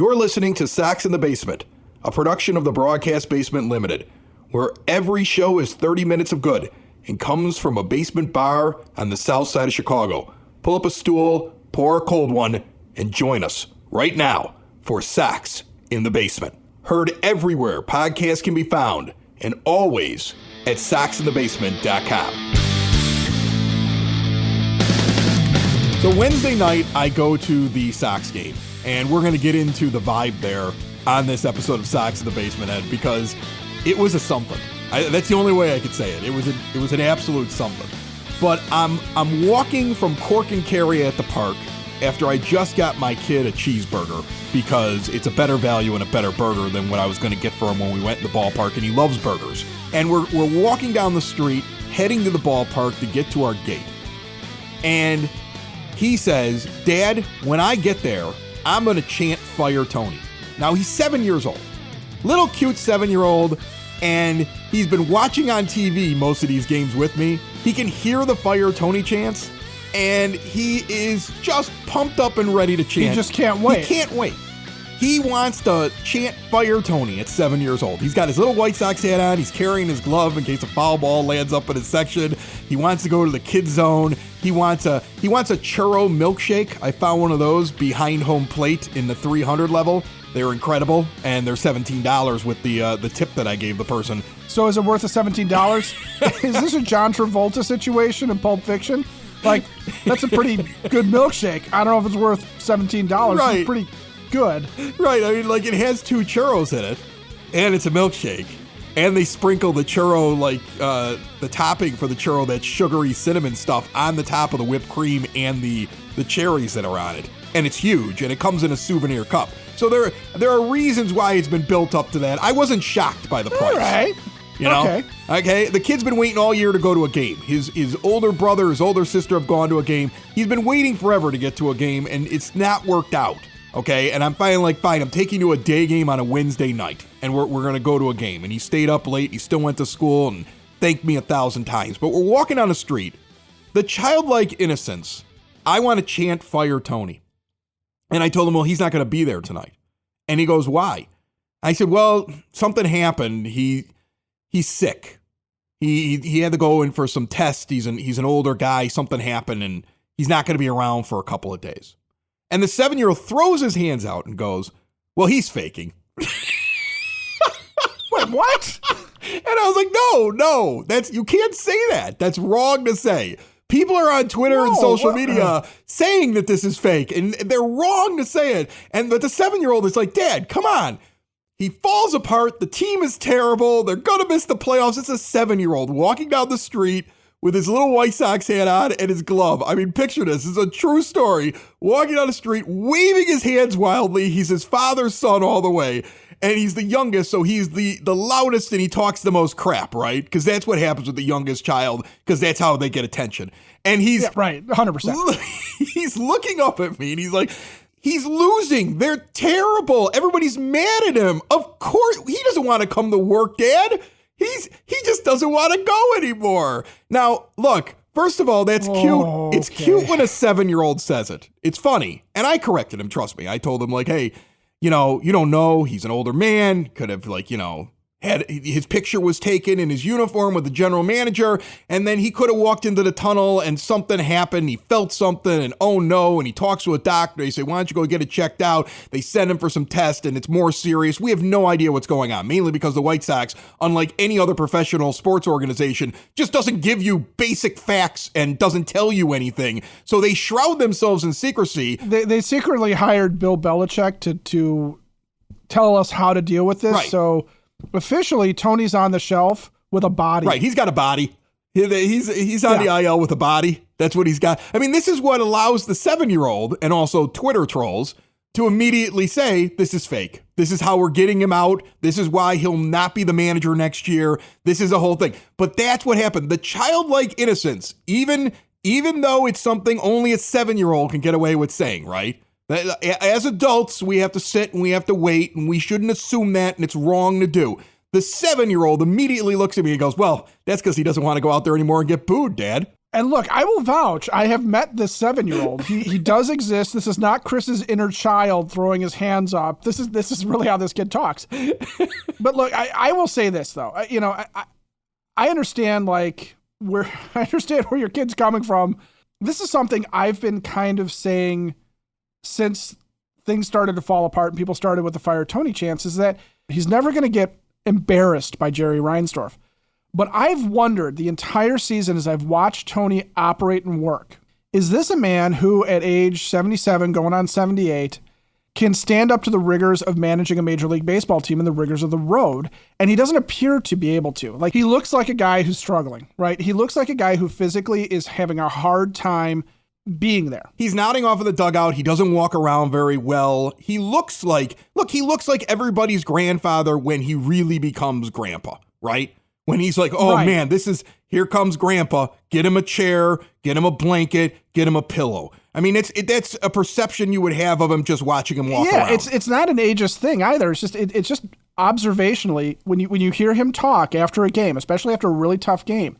You're listening to Sox in the Basement, a production of the Broadcast Basement Limited, where every show is 30 minutes of good and comes from a basement bar on the south side of Chicago. Pull up a stool, pour a cold one, and join us right now for Sox in the Basement. Heard everywhere podcasts can be found, and always at soxinthebasement.com. So Wednesday night, I go to the Sox game, and we're going to get into the vibe there on this episode of Sox in the Basement, Ed, because it was a something. That's the only way I could say it. It was an absolute something. But I'm walking from Cork and Carry at the park after I just got my kid a cheeseburger because it's a better value and a better burger than what I was going to get for him when we went to the ballpark, and he loves burgers. And we're walking down the street, heading to the ballpark to get to our gate. And he says, "Dad, when I get there, I'm going to chant Fire Tony." Now, he's 7 years old. Little cute 7-year-old, and he's been watching on TV most of these games with me. He can hear the Fire Tony chants, and he is just pumped up and ready to chant. He just can't wait. He can't wait. He wants to chant Fire Tony at 7 years old. He's got his little White Sox hat on. He's carrying his glove in case a foul ball lands up in his section. He wants to go to the kids zone. He wants a churro milkshake. I found one of those behind home plate in the 300 level. They're incredible, and they're $17 with the tip that I gave the person. So is it worth the $17? Is this a John Travolta situation in Pulp Fiction? Like, that's a pretty good milkshake. I don't know if it's worth $17. Right. It's pretty good. Right. I mean, like, it has 2 churros in it, and it's a milkshake. And they sprinkle the churro, like, the topping for the churro, that sugary cinnamon stuff, on the top of the whipped cream and the cherries that are on it. And it's huge, and it comes in a souvenir cup. So there are reasons why it's been built up to that. I wasn't shocked by the price. All right. You know? Okay. The kid's been waiting all year to go to a game. His older brother, his older sister have gone to a game. He's been waiting forever to get to a game, and it's not worked out. Okay. And I'm finally like, fine, I'm taking you to a day game on a Wednesday night, and we're going to go to a game. And he stayed up late. He still went to school and thanked me 1,000 times. But we're walking down the street. The childlike innocence. I want to chant Fire Tony. And I told him, well, he's not going to be there tonight. And he goes, why? I said, well, something happened. He's sick. He had to go in for some tests. He's an older guy. Something happened, and he's not going to be around for a couple of days. And the 7-year-old throws his hands out and goes, well, he's faking. Wait, what? And I was like, no, you can't say that. That's wrong to say. People are on Twitter and social media saying that this is fake, and they're wrong to say it. But the 7-year-old is like, Dad, come on. He falls apart. The team is terrible. They're going to miss the playoffs. It's a 7-year-old walking down the street with his little White Sox hat on and his glove. I mean, picture this. This is a true story. Walking down the street, waving his hands wildly. He's his father's son all the way. And he's the youngest, so he's the loudest, and he talks the most crap, right? Because that's what happens with the youngest child, because that's how they get attention. And he's... Yeah, right, 100%. He's looking up at me, and he's like, he's losing. They're terrible. Everybody's mad at him. Of course, he doesn't want to come to work, Dad. He just doesn't want to go anymore. Now, look, first of all, that's cute. It's cute when a 7-year-old says it. It's funny. And I corrected him, trust me. I told him, like, hey, you don't know, he's an older man, could have, like, had his picture was taken in his uniform with the general manager, and then he could have walked into the tunnel and something happened. He felt something, and oh no, and he talks to a doctor. They say, why don't you go get it checked out? They send him for some tests, and it's more serious. We have no idea what's going on, mainly because the White Sox, unlike any other professional sports organization, just doesn't give you basic facts and doesn't tell you anything. So they shroud themselves in secrecy. They secretly hired Bill Belichick to tell us how to deal with this. Right. So officially, Tony's on the shelf with a body. Right, he's got a body. He's on the IL with a body. That's what he's got. I mean, this is what allows the 7-year-old and also Twitter trolls to immediately say, this is fake. This is how we're getting him out. This is why he'll not be the manager next year. This is a whole thing. But that's what happened. The childlike innocence, even though it's something only a 7-year-old can get away with saying, right? As adults, we have to sit and we have to wait, and we shouldn't assume that, and it's wrong to do. The 7-year-old immediately looks at me and goes, well, that's because he doesn't want to go out there anymore and get booed, Dad. And look, I will vouch. I have met this 7-year-old. He does exist. This is not Chris's inner child throwing his hands up. This is really how this kid talks. But look, I will say this though. I understand I understand where your kid's coming from. This is something I've been kind of saying since things started to fall apart and people started with the fire Tony chance, is that he's never going to get embarrassed by Jerry Reinsdorf. But I've wondered the entire season as I've watched Tony operate and work, is this a man who at age 77 going on 78 can stand up to the rigors of managing a Major League Baseball team and the rigors of the road? And he doesn't appear to be able to. Like, he looks like a guy who's struggling, right? He looks like a guy who physically is having a hard time being there. He's nodding off of the dugout. He doesn't walk around very well. He looks like everybody's grandfather when he really becomes grandpa, right? When he's like, oh right. Man, here comes grandpa, get him a chair, get him a blanket, get him a pillow. I mean, that's a perception you would have of him just watching him walk around. Yeah, it's not an ageist thing either. It's just observationally, when you hear him talk after a game, especially after a really tough game,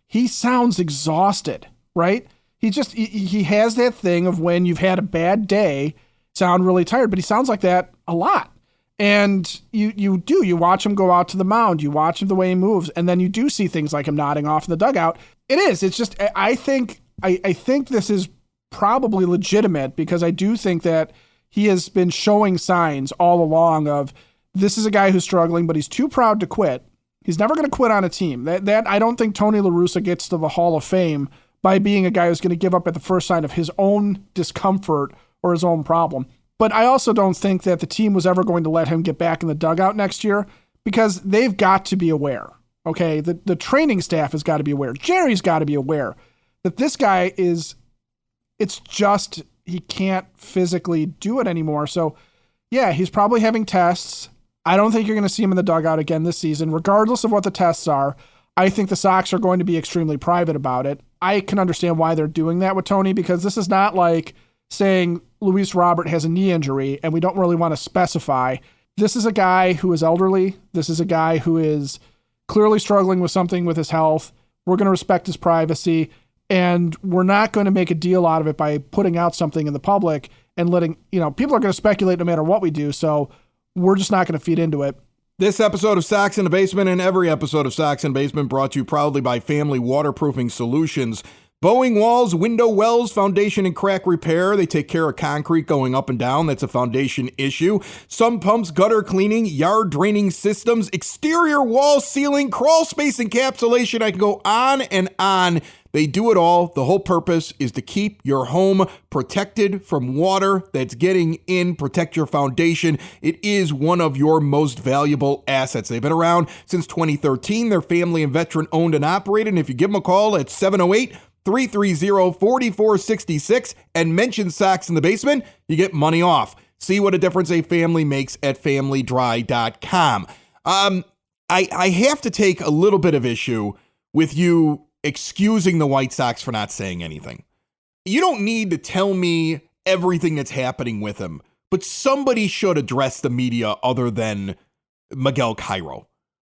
he sounds exhausted, right? He has that thing of when you've had a bad day, sound really tired, but he sounds like that a lot. And you watch him go out to the mound, you watch him the way he moves, and then you do see things like him nodding off in the dugout. It's just, I think this is probably legitimate, because I do think that he has been showing signs all along of, this is a guy who's struggling, but he's too proud to quit. He's never going to quit on a team. That I don't think Tony La Russa gets to the Hall of Fame by being a guy who's going to give up at the first sign of his own discomfort or his own problem. But I also don't think that the team was ever going to let him get back in the dugout next year, because they've got to be aware, okay? The training staff has got to be aware. Jerry's got to be aware that this guy he can't physically do it anymore. So, yeah, he's probably having tests. I don't think you're going to see him in the dugout again this season, regardless of what the tests are. I think the Sox are going to be extremely private about it. I can understand why they're doing that with Tony, because this is not like saying Luis Robert has a knee injury and we don't really want to specify. This is a guy who is elderly. This is a guy who is clearly struggling with something with his health. We're going to respect his privacy, and we're not going to make a deal out of it by putting out something in the public and letting, people are going to speculate no matter what we do. So we're just not going to feed into it. This episode of Sox in the Basement, and every episode of Sox in the Basement, brought to you proudly by Family Waterproofing Solutions. Bowing walls, window wells, foundation and crack repair. They take care of concrete going up and down. That's a foundation issue. Sump pumps, gutter cleaning, yard draining systems, exterior wall sealing, crawl space encapsulation. I can go on and on. They do it all. The whole purpose is to keep your home protected from water that's getting in, protect your foundation. It is one of your most valuable assets. They've been around since 2013. They're family and veteran owned and operated. And if you give them a call at 708-330-4466 and mention Sox in the Basement, you get money off. See what a difference a family makes at familydry.com. I have to take a little bit of issue with you excusing the White Sox for not saying anything. You don't need to tell me everything that's happening with him, but somebody should address the media other than Miguel Cairo.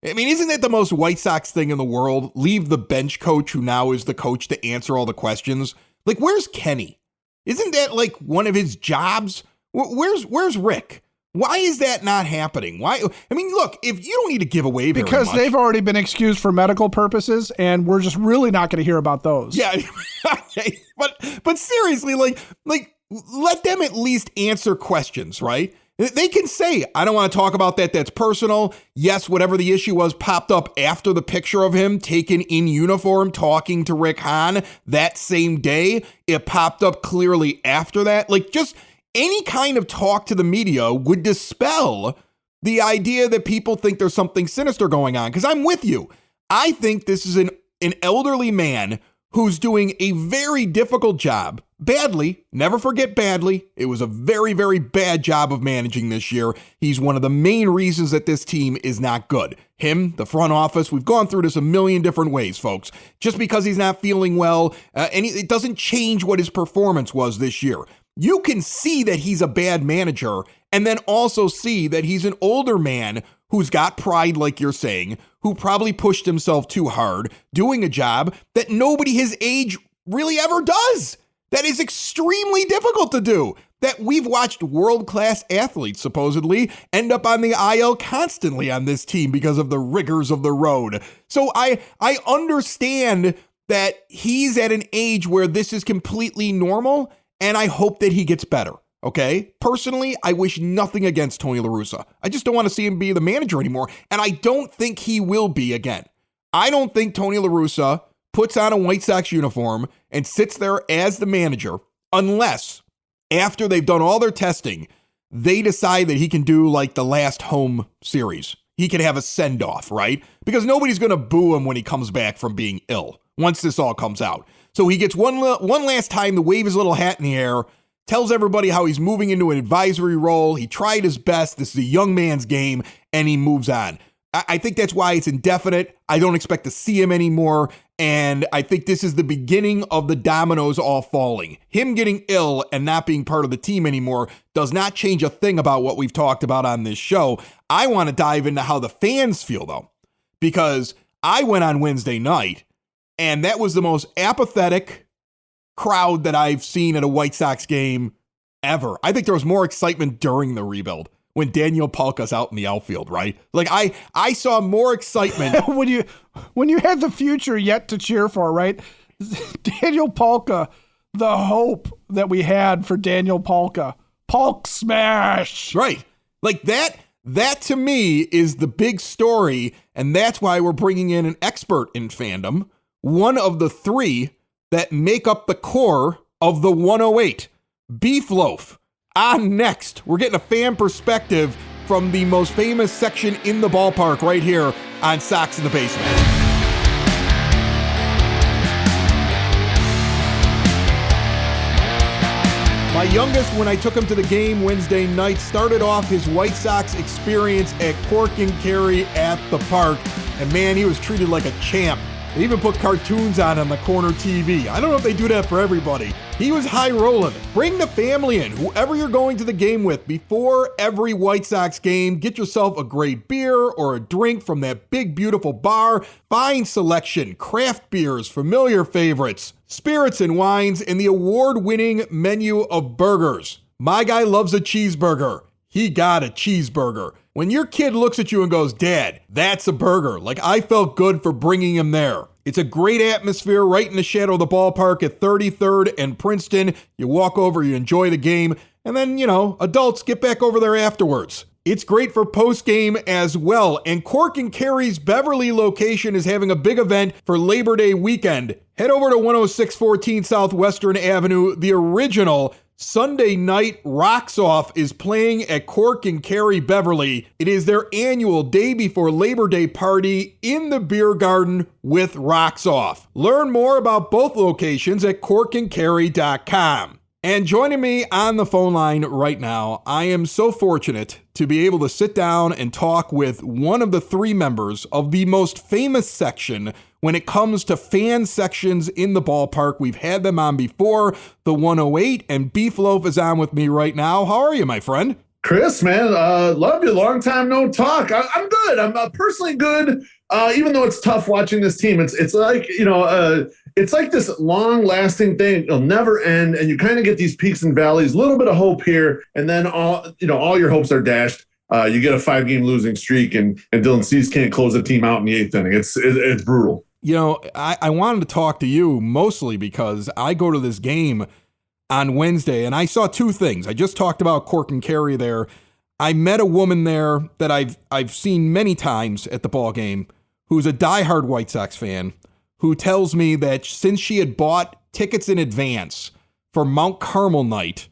I mean, isn't that the most White Sox thing in the world? Leave the bench coach, who now is the coach, to answer all the questions. Like, where's Kenny? Isn't that like one of his jobs? Where's Rick? Why is that not happening? Why? I mean, look, if you don't need to give away very because much, they've already been excused for medical purposes, and we're just really not going to hear about those. Yeah, okay. But seriously, like let them at least answer questions, right? They can say, I don't want to talk about that. That's personal. Yes, whatever the issue was popped up after the picture of him taken in uniform talking to Rick Hahn that same day. It popped up clearly after that. Like, just any kind of talk to the media would dispel the idea that people think there's something sinister going on. Because I'm with you. I think this is an elderly man who's doing a very difficult job. Badly, never forget badly. It was a very, very bad job of managing this year. He's one of the main reasons that this team is not good. Him, the front office, we've gone through this a million different ways, folks. Just because he's not feeling well, it doesn't change what his performance was this year. You can see that he's a bad manager, and then also see that he's an older man who's got pride, like you're saying, who probably pushed himself too hard, doing a job that nobody his age really ever does. That is extremely difficult to do. That we've watched world-class athletes, supposedly, end up on the IL constantly on this team because of the rigors of the road. So I understand that he's at an age where this is completely normal, and I hope that he gets better, okay? Personally, I wish nothing against Tony La Russa. I just don't want to see him be the manager anymore, and I don't think he will be again. I don't think Tony La Russa puts on a White Sox uniform and sits there as the manager unless, after they've done all their testing, they decide that he can do like the last home series. He can have a send-off, right? Because nobody's going to boo him when he comes back from being ill once this all comes out. So he gets one last time to wave his little hat in the air, tells everybody how he's moving into an advisory role. He tried his best. This is a young man's game, and he moves on. I think that's why it's indefinite. I don't expect to see him anymore. And I think this is the beginning of the dominoes all falling. Him getting ill and not being part of the team anymore does not change a thing about what we've talked about on this show. I want to dive into how the fans feel, though, because I went on Wednesday night, and that was the most apathetic crowd that I've seen at a White Sox game ever. I think there was more excitement during the rebuild when Daniel Palka's out in the outfield, right? Like I saw more excitement when you had the future yet to cheer for, right? Daniel Palka, the hope that we had for Daniel Palka. Palk smash. Right. Like that to me is the big story, and that's why we're bringing in an expert in fandom, one of the three that make up the core of the 108, Beefloaf. On next, we're getting a fan perspective from the most famous section in the ballpark right here on Sox in the Basement. My youngest, when I took him to the game Wednesday night, started off his White Sox experience at Cork and Kerry at the park. And man, he was treated like a champ. They even put cartoons on the corner TV. I don't know if they do that for everybody. He was high rolling. Bring the family in, whoever you're going to the game with. Before every White Sox game, get yourself a great beer or a drink from that big, beautiful bar. Fine selection, craft beers, familiar favorites, spirits and wines, and the award-winning menu of burgers. My guy loves a cheeseburger. He got a cheeseburger. When your kid looks at you and goes, "Dad, that's a burger," like I felt good for bringing him there. It's a great atmosphere right in the shadow of the ballpark at 33rd and Princeton. You walk over, you enjoy the game, and then, adults get back over there afterwards. It's great for post-game as well, and Cork and Kerry's Beverly location is having a big event for Labor Day weekend. Head over to 10614 Southwestern Avenue, the original Sunday Night Rocks Off is playing at Cork and Kerry Beverly. It is their annual day before Labor Day party in the beer garden with Rocks Off. Learn more about both locations at corkandkerry.com. And joining me on the phone line right now, I am so fortunate to be able to sit down and talk with one of the three members of the most famous section when it comes to fan sections in the ballpark. We've had them on before, the 108, and Beefloaf is on with me right now. How are you, my friend? Chris, man, love you. Long time no talk. I'm good. I'm personally good, even though it's tough watching this team. It's like, it's like this long-lasting thing. It'll never end, and you kind of get these peaks and valleys, a little bit of hope here, and then all your hopes are dashed. You get a 5-game losing streak, and Dylan Cease can't close the team out in the 8th inning. It's brutal. I wanted to talk to you mostly because I go to this game on Wednesday, and I saw two things. I just talked about Cork and Kerry there. I met a woman there that I've seen many times at the ball game who's a diehard White Sox fan, who tells me that since she had bought tickets in advance for Mount Carmel night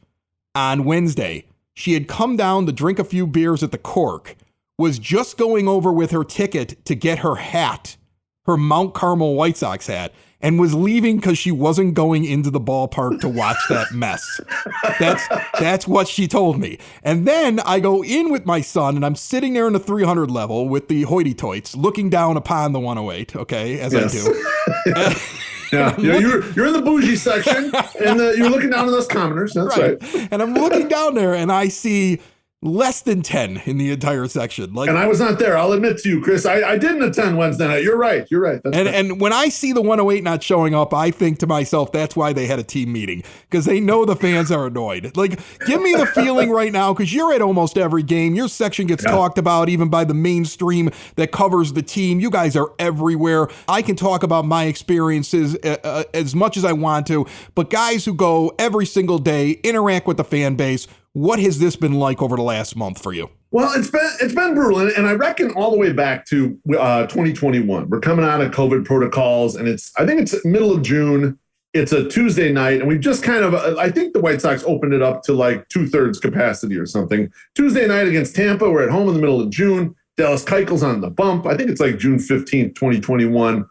on Wednesday, she had come down to drink a few beers at the Cork, was just going over with her ticket to get her hat, her Mount Carmel White Sox hat, and was leaving because she wasn't going into the ballpark to watch that mess. That's what she told me. And then I go in with my son, and I'm sitting there in the 300 level with the hoity-toits, looking down upon the 108, okay, as yes. I do. Yeah, you're in the bougie section, and you're looking down on those commoners. That's right. And I'm looking down there, and I see less than 10 in the entire section. And I was not there. I'll admit to you, Chris. I didn't attend Wednesday night. You're right. And when I see the 108 not showing up, I think to myself, that's why they had a team meeting, because they know the fans are annoyed. Like, give me the feeling right now, because you're at almost every game. Your section gets talked about even by the mainstream that covers the team. You guys are everywhere. I can talk about my experiences as much as I want to, but guys who go every single day, interact with the fan base, what has this been like over the last month for you? Well, it's been brutal, and I reckon all the way back to 2021. We're coming out of COVID protocols, and I think it's middle of June. It's a Tuesday night, and we've just kind of, I think the White Sox opened it up to like 2/3 capacity or something. Tuesday night against Tampa, we're at home in the middle of June. Dallas Keuchel's on the bump. I think it's like June 15th, 2021.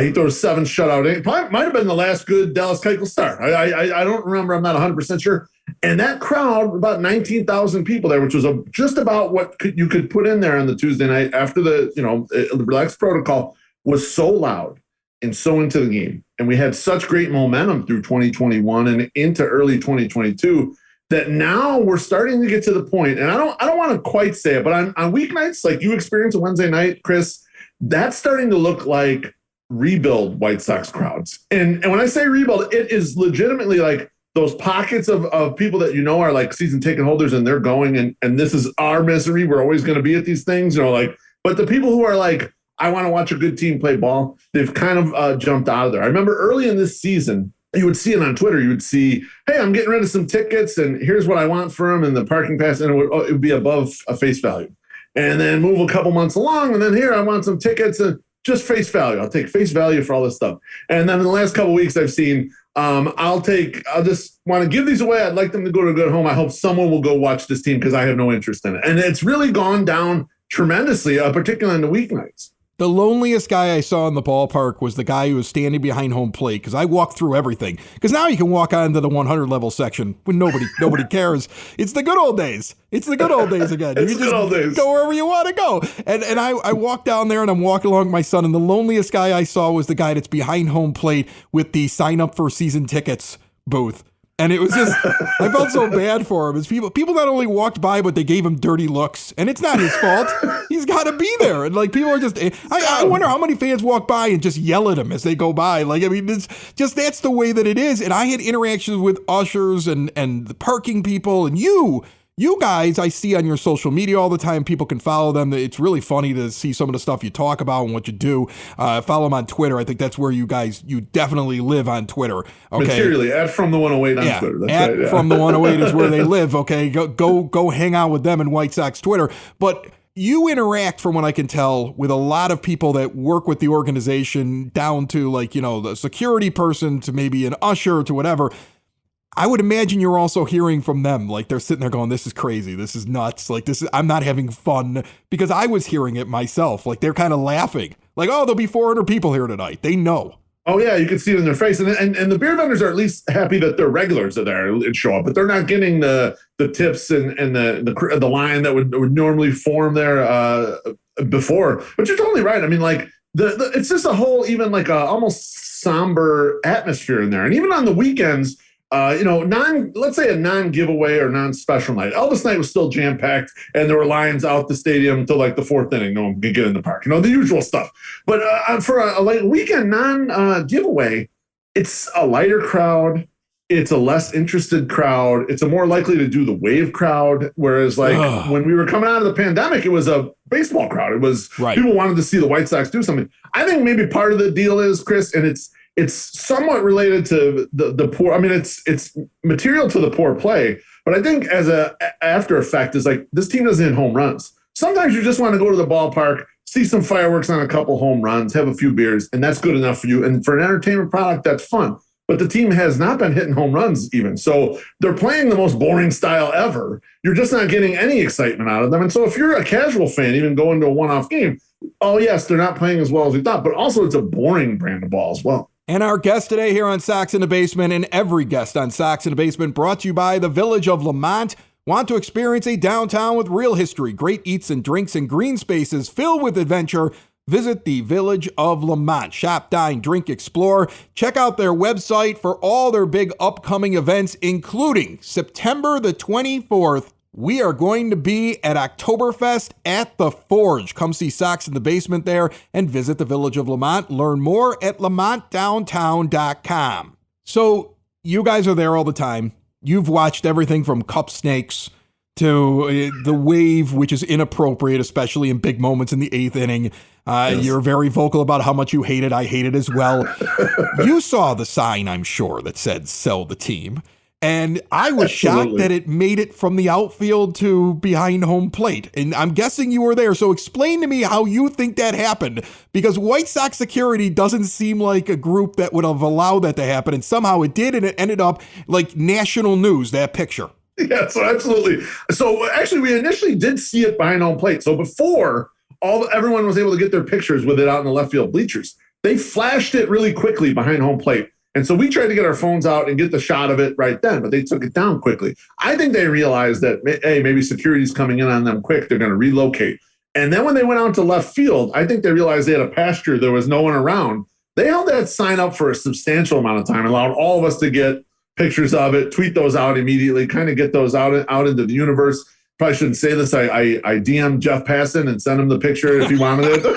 He throws 7 shutout. It probably might have been the last good Dallas Keuchel start. I don't remember. I'm not 100% sure. And that crowd, about 19,000 people there, which was just about what you could put in there on the Tuesday night after the relaxed protocol, was so loud and so into the game. And we had such great momentum through 2021 and into early 2022 that now we're starting to get to the point, and I don't want to quite say it, but on weeknights, like you experience a Wednesday night, Chris, that's starting to look like rebuild White Sox crowds. And when I say rebuild, it is legitimately like those pockets of people that are like season ticket holders, and they're going, and this is our misery. We're always going to be at these things, but the people who are like, I want to watch a good team play ball, they've kind of jumped out of there. I remember early in this season, you would see it on Twitter. You would see, hey, I'm getting rid of some tickets, and here's what I want for them, and the parking pass, and it would be above a face value. And then move a couple months along, and then here, I want some tickets, and just face value. I'll take face value for all this stuff. And then in the last couple of weeks, I've seen, I'll just want to give these away. I'd like them to go to a good home. I hope someone will go watch this team because I have no interest in it. And it's really gone down tremendously, particularly on the weeknights. The loneliest guy I saw in the ballpark was the guy who was standing behind home plate, because I walked through everything. Because now you can walk onto the 100 level section when nobody cares. It's the good old days. It's the good old days again. It's the good old days. Go wherever you want to go. And I walked down there, and I'm walking along with my son, and the loneliest guy I saw was the guy that's behind home plate with the sign up for season tickets booth. And it was just, I felt so bad for him. As people not only walked by, but they gave him dirty looks. And it's not his fault. He's got to be there. And like, people are just, I wonder how many fans walk by and just yell at him as they go by. Like, I mean, it's just, that's the way that it is. And I had interactions with ushers and the parking people, and you guys, I see on your social media all the time. People can follow them. It's really funny to see some of the stuff you talk about and what you do. Follow them on Twitter. I think that's where you definitely live on Twitter. Okay. Materially, at From the 108 on Twitter. That's right, From the 108 is where they live. Okay. Go hang out with them in White Sox Twitter. But you interact, from what I can tell, with a lot of people that work with the organization, down to the security person to maybe an usher to whatever. I would imagine you're also hearing from them, like they're sitting there going, this is crazy, this is nuts, I'm not having fun, because I was hearing it myself. Like, they're kind of laughing, like, oh, there'll be 400 people here tonight. They know. Oh yeah, you can see it in their face, and the beer vendors are at least happy that their regulars are there and show up, but they're not getting the tips and the line that would normally form there before. But you're totally right. I mean, like it's just a whole, even like a almost somber atmosphere in there, and even on the weekends. Let's say a non-giveaway or non-special night. Elvis night was still jam-packed, and there were lines out the stadium till like the 4th inning. No one could get in the park. The usual stuff. But for a weekend non-giveaway, it's a lighter crowd. It's a less interested crowd. It's a more likely to do the wave crowd. Whereas when we were coming out of the pandemic, it was a baseball crowd. It was People wanted to see the White Sox do something. I think maybe part of the deal is, Chris, and it's somewhat related to the poor. I mean, it's material to the poor play, but I think as a after effect is like, this team doesn't hit home runs. Sometimes you just want to go to the ballpark, see some fireworks on a couple home runs, have a few beers, and that's good enough for you. And for an entertainment product, that's fun. But the team has not been hitting home runs even. So they're playing the most boring style ever. You're just not getting any excitement out of them. And so if you're a casual fan, even going to a one-off game, oh yes, they're not playing as well as we thought, but also it's a boring brand of ball as well. And our guest today here on Sox in the Basement, and every guest on Sox in the Basement, brought to you by the Village of Lamont. Want to experience a downtown with real history, great eats and drinks, and green spaces filled with adventure? Visit the Village of Lamont. Shop, dine, drink, explore. Check out their website for all their big upcoming events, including September the 24th, we are going to be at Oktoberfest at the Forge. Come see Sox in the Basement there and visit the Village of Lamont. Learn more at lamontdowntown.com. So you guys are there all the time. You've watched everything from cup snakes to the wave, which is inappropriate, especially in big moments in the 8th inning. Yes. You're very vocal about how much you hate it. I hate it as well. You saw the sign, I'm sure, that said sell the team. And I was shocked that it made it from the outfield to behind home plate. And I'm guessing you were there. So explain to me how you think that happened, because White Sox security doesn't seem like a group that would have allowed that to happen. And somehow it did. And it ended up like national news, that picture. Yeah, so absolutely. So actually, we initially did see it behind home plate. So before everyone was able to get their pictures with it out in the left field bleachers, they flashed it really quickly behind home plate. And so we tried to get our phones out and get the shot of it right then, but they took it down quickly. I think they realized that, hey, maybe security's coming in on them quick. They're going to relocate. And then when they went out to left field, I think they realized they had a pasture. There was no one around. They held that sign up for a substantial amount of time, allowed all of us to get pictures of it, tweet those out immediately, kind of get those out into the universe. Probably shouldn't say this. I DM'd Jeff Passan and sent him the picture if he wanted it.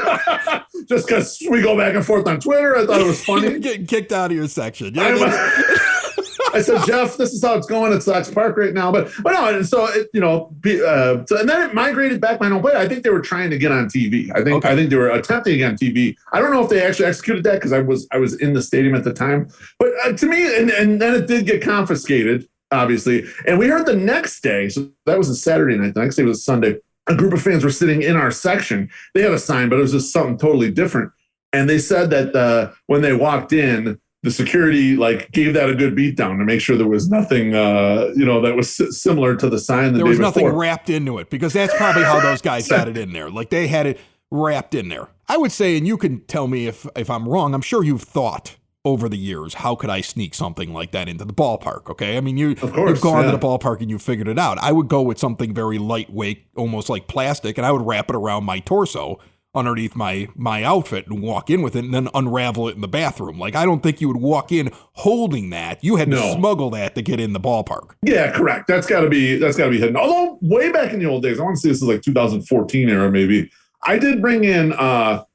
Just because we go back and forth on Twitter. I thought it was funny. You're getting kicked out of your section. I said, Jeff, this is how it's going at Sox Park right now. But no, and so and then it migrated back my own play. I think they were trying to get on TV. I think they were attempting to get on TV. I don't know if they actually executed that because I was in the stadium at the time. But to me, and then it did get confiscated, obviously. And we heard the next day. So that was a Saturday night. The next day was a Sunday. A group of fans were sitting in our section. They had a sign, but it was just something totally different. And they said that when they walked in, the security gave that a good beat down to make sure there was nothing, that was similar to the sign. There was nothing wrapped into it, because that's probably how those guys had it in there. Like they had it wrapped in there. I would say, and you can tell me if I'm wrong, I'm sure you've thought over the years, how could I sneak something like that into the ballpark? Okay. I mean, you've gone to the ballpark and you figured it out. I would go with something very lightweight, almost like plastic, and I would wrap it around my torso underneath my outfit and walk in with it and then unravel it in the bathroom. Like, I don't think you would walk in holding that. You had to smuggle that to get in the ballpark. Yeah, correct. That's gotta be hidden. Although way back in the old days, I want to say this is like 2014 era, maybe, I did bring in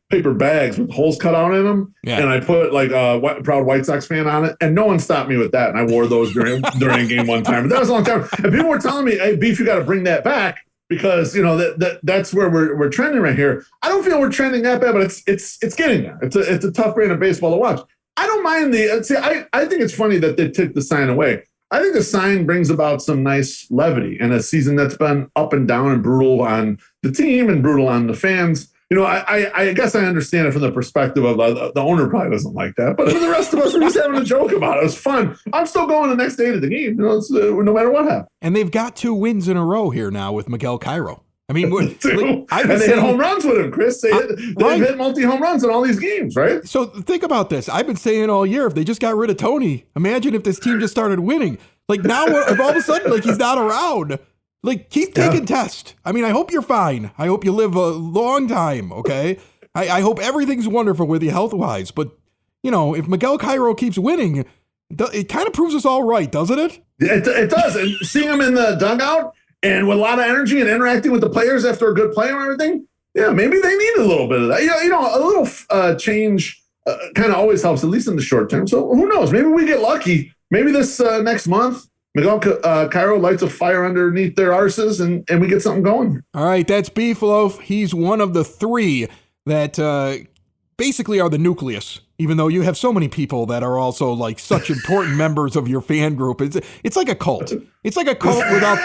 paper bags with holes cut out in them. Yeah. And I put proud White Sox fan on it, and no one stopped me with that. And I wore those during a game one time, but that was a long time. And people were telling me, hey, Beef, you got to bring that back, because that's where we're trending right here. I don't feel we're trending that bad, but it's getting there. It's a tough brand of baseball to watch. I don't mind I think it's funny that they took the sign away. I think the sign brings about some nice levity in a season that's been up and down and brutal on the team and brutal on the fans. I guess I understand it from the perspective of the owner probably doesn't like that, but for the rest of us, we're just having a joke about it. It was fun. I'm still going the next day to the game, no matter what happens. And they've got 2 wins in a row here now with Miguel Cairo. I mean, and they hit home runs with him, Chris. They've hit multi-home runs in all these games, right? So think about this. I've been saying all year, if they just got rid of Tony, imagine if this team just started winning. Like now, if all of a sudden, he's not around. Keep taking tests. I mean, I hope you're fine. I hope you live a long time, okay? I hope everything's wonderful with you health-wise. But, if Miguel Cairo keeps winning, it kind of proves us all right, doesn't it? It does. And seeing him in the dugout and with a lot of energy and interacting with the players after a good play and everything, yeah, maybe they need a little bit of that. A little change kind of always helps, at least in the short term. So who knows? Maybe we get lucky. Maybe this next month, Miguel Cairo lights a fire underneath their arses and we get something going. All right, that's Beefloaf. He's one of the 3 that basically are the nucleus, even though you have so many people that are also such important members of your fan group. It's like a cult. It's like a cult without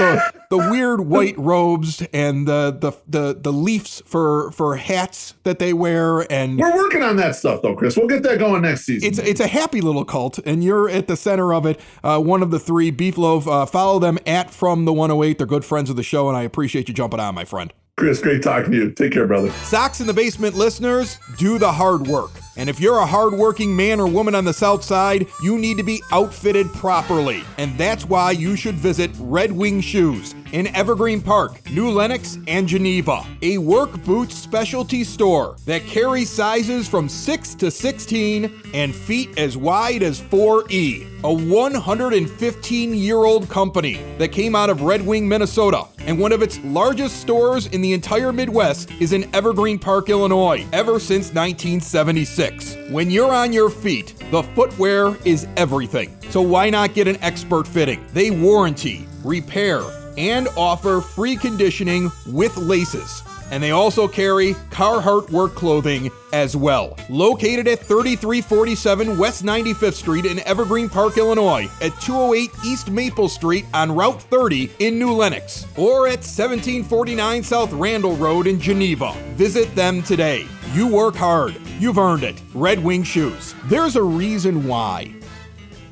the weird white robes and the leaves for hats that they wear. And we're working on that stuff though, Chris. We'll get that going next season. It's a happy little cult, and you're at the center of it. One of the 3, Beefloaf. Follow them at From the 108. They're good friends of the show, and I appreciate you jumping on, my friend. Chris, great talking to you. Take care, brother. Sox in the Basement listeners, do the hard work. And if you're a hardworking man or woman on the South Side, you need to be outfitted properly. And that's why you should visit Red Wing Shoes. in Evergreen Park, New Lenox, and Geneva. A work boots specialty store that carries sizes from 6 to 16 and feet as wide as 4E. A 115-year-old company that came out of Red Wing, Minnesota, and one of its largest stores in the entire Midwest is in Evergreen Park, Illinois, ever since 1976. When you're on your feet, the footwear is everything. So why not get an expert fitting? They warranty, repair, and offer free conditioning with laces. And they also carry Carhartt work clothing as well. Located at 3347 West 95th Street in Evergreen Park, Illinois, at 208 East Maple Street on Route 30 in New Lenox, or at 1749 South Randall Road in Geneva. Visit them today. You work hard. You've earned it. Red Wing Shoes. There's a reason why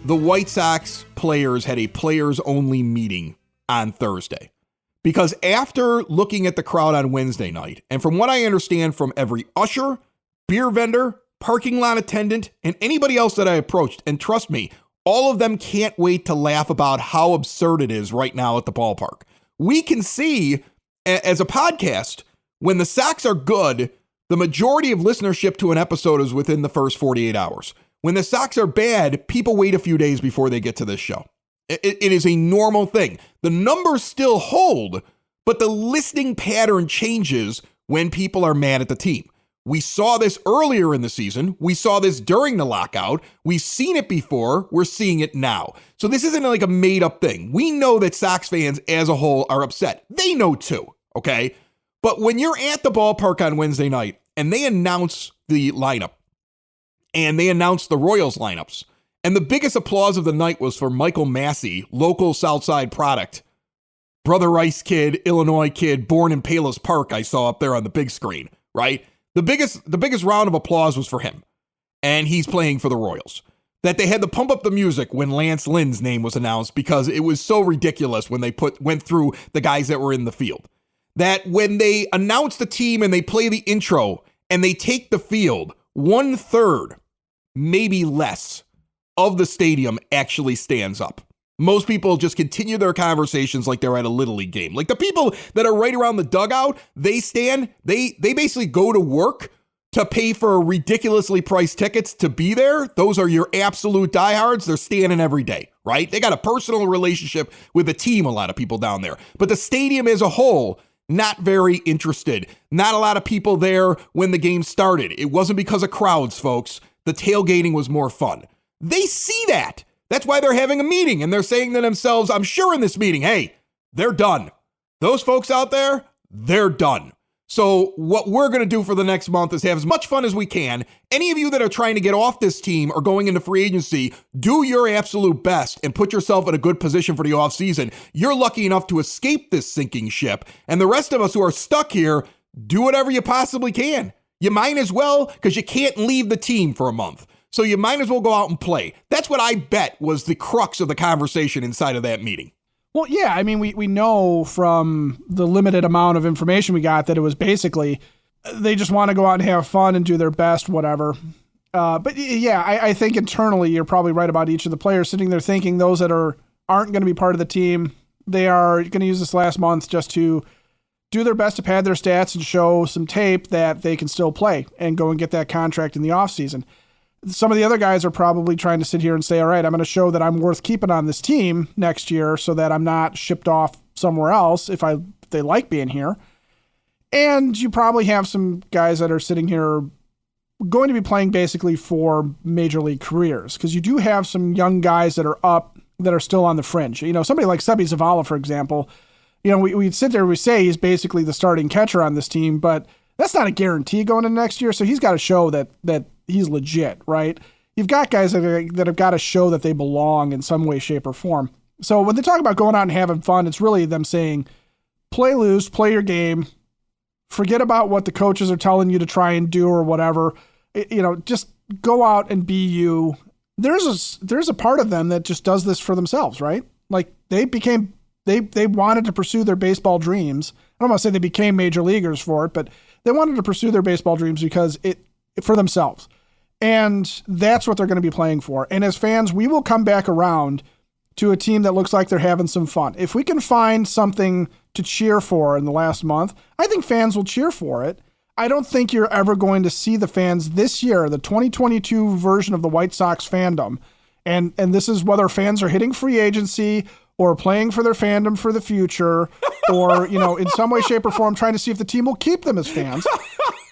the White Sox players had a players-only meeting on Thursday. Because after looking at the crowd on Wednesday night, and from what I understand from every usher, beer vendor, parking lot attendant, and anybody else that I approached, and trust me, all of them can't wait to laugh about how absurd it is right now at the ballpark. We can see, as a podcast, when the Sox are good, the majority of listenership to an episode is within the first 48 hours. When the Sox are bad, people wait a few days before they get to this show. It is a normal thing. The numbers still hold, but the listening pattern changes when people are mad at the team. We saw this earlier in the season. We saw this during the lockout. We've seen it before. We're seeing it now. So this isn't like a made up thing. We know that Sox fans as a whole are upset. They know too, okay? But when you're at the ballpark on Wednesday night and they announce the lineup and they announce the Royals lineups, and the biggest applause of the night was for Michael Massey, local Southside product. Brother Rice kid, Illinois kid, born in Palos Park, I saw up there on the big screen, right? The biggest round of applause was for him. And he's playing for the Royals. That they had to pump up the music when Lance Lynn's name was announced because it was so ridiculous when they went through the guys that were in the field. That when they announce the team and they play the intro and they take the field, 1/3, maybe less, of the stadium actually stands up. Most people just continue their conversations like they're at a Little League game. Like the people that are right around the dugout, they stand, they basically go to work to pay for ridiculously priced tickets to be there. Those are your absolute diehards. They're standing every day, right? They got a personal relationship with the team, a lot of people down there. But the stadium as a whole, not very interested. Not a lot of people there when the game started. It wasn't because of crowds, folks. The tailgating was more fun. They see that. That's why they're having a meeting and they're saying to themselves, I'm sure in this meeting, hey, they're done. Those folks out there, they're done. So what we're going to do for the next month is have as much fun as we can. Any of you that are trying to get off this team or going into free agency, do your absolute best and put yourself in a good position for the offseason. You're lucky enough to escape this sinking ship. And the rest of us who are stuck here, do whatever you possibly can. You might as well, because you can't leave the team for a month. So you might as well go out and play. That's what I bet was the crux of the conversation inside of that meeting. Well, yeah, I mean, we know from the limited amount of information we got that it was basically they just want to go out and have fun and do their best, whatever. But yeah, I think internally you're probably right about each of the players sitting there thinking those that aren't going to be part of the team, they are going to use this last month just to do their best to pad their stats and show some tape that they can still play and go and get that contract in the offseason. Some of the other guys are probably trying to sit here and say, all right, I'm going to show that I'm worth keeping on this team next year so that I'm not shipped off somewhere else if they like being here. And you probably have some guys that are sitting here going to be playing basically for major league careers because you do have some young guys that are up that are still on the fringe. You know, somebody like Sebi Zavala, for example, you know, we'd sit there and we say he's basically the starting catcher on this team, but that's not a guarantee going into next year. So he's got to show that he's legit, right? You've got guys that have got to show that they belong in some way, shape, or form. So when they talk about going out and having fun, it's really them saying, play loose, play your game, forget about what the coaches are telling you to try and do or whatever. You know, just go out and be you. There's a part of them that just does this for themselves, right? Like they wanted to pursue their baseball dreams. I don't want to say they became major leaguers for it, but they wanted to pursue their baseball dreams because for themselves. And that's what they're going to be playing for. And as fans, we will come back around to a team that looks like they're having some fun. If we can find something to cheer for in the last month, I think fans will cheer for it. I don't think you're ever going to see the fans this year, the 2022 version of the White Sox fandom. And this is whether fans are hitting free agency or playing for their fandom for the future, or, in some way, shape, or form trying to see if the team will keep them as fans.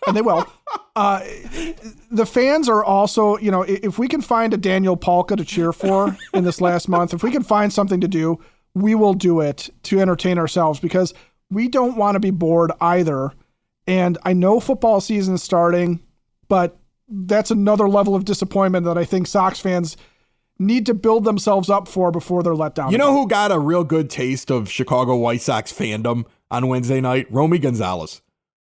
And they will. The fans are also, if we can find a Daniel Palka to cheer for in this last month, if we can find something to do, we will do it to entertain ourselves, because we don't want to be bored either. And I know football season is starting, but that's another level of disappointment that I think Sox fans need to build themselves up for before they're let down. You know who got a real good taste of Chicago White Sox fandom on Wednesday night? Romy Gonzalez.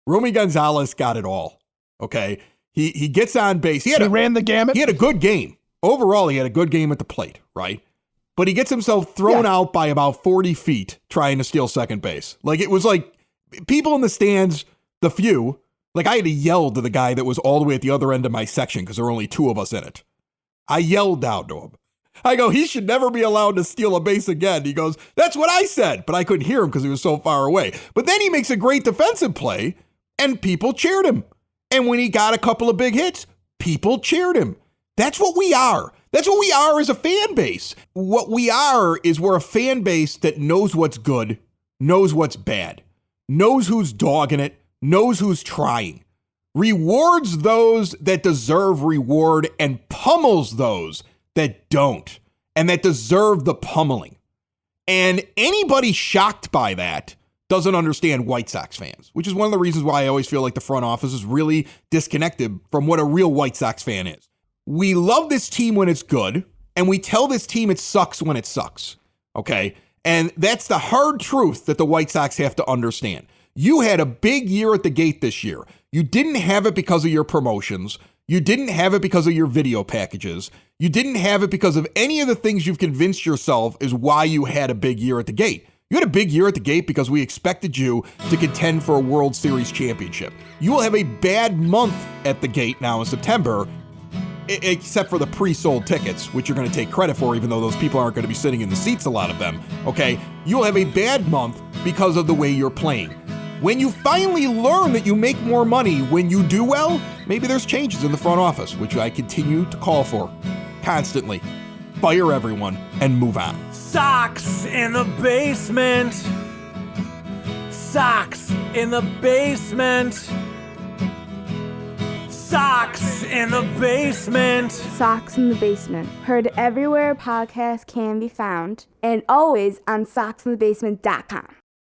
Romy Gonzalez got it all. Okay. He gets on base. He ran the gamut. He had a good game. Overall, he had a good game at the plate, right? But he gets himself thrown out by about 40 feet trying to steal second base. Like, it was like people in the stands, the few, like I had to yell to the guy that was all the way at the other end of my section because there were only two of us in it. I yelled down to him. I go, he should never be allowed to steal a base again. He goes, that's what I said. But I couldn't hear him because he was so far away. But then he makes a great defensive play and people cheered him. And when he got a couple of big hits, people cheered him. That's what we are. That's what we are as a fan base. What we are is we're a fan base that knows what's good, knows what's bad, knows who's dogging it, knows who's trying, rewards those that deserve reward, and pummels those that don't and that deserve the pummeling. And anybody shocked by that doesn't understand White Sox fans, which is one of the reasons why I always feel like the front office is really disconnected from what a real White Sox fan is. We love this team when it's good, and we tell this team it sucks when it sucks, okay? And that's the hard truth that the White Sox have to understand. You had a big year at the gate this year. You didn't have it because of your promotions. You didn't have it because of your video packages. You didn't have it because of any of the things you've convinced yourself is why you had a big year at the gate. You had a big year at the gate because we expected you to contend for a World Series championship. You will have a bad month at the gate now in September, except for the pre-sold tickets, which you're going to take credit for, even though those people aren't going to be sitting in the seats, a lot of them, okay? You'll have a bad month because of the way you're playing. When you finally learn that you make more money when you do well, maybe there's changes in the front office, which I continue to call for constantly. Fire everyone and move on. Sox in the basement. Sox in the basement. Sox in the basement. Sox in the Basement. Heard everywhere podcasts can be found, and always on soxinthebasement.com.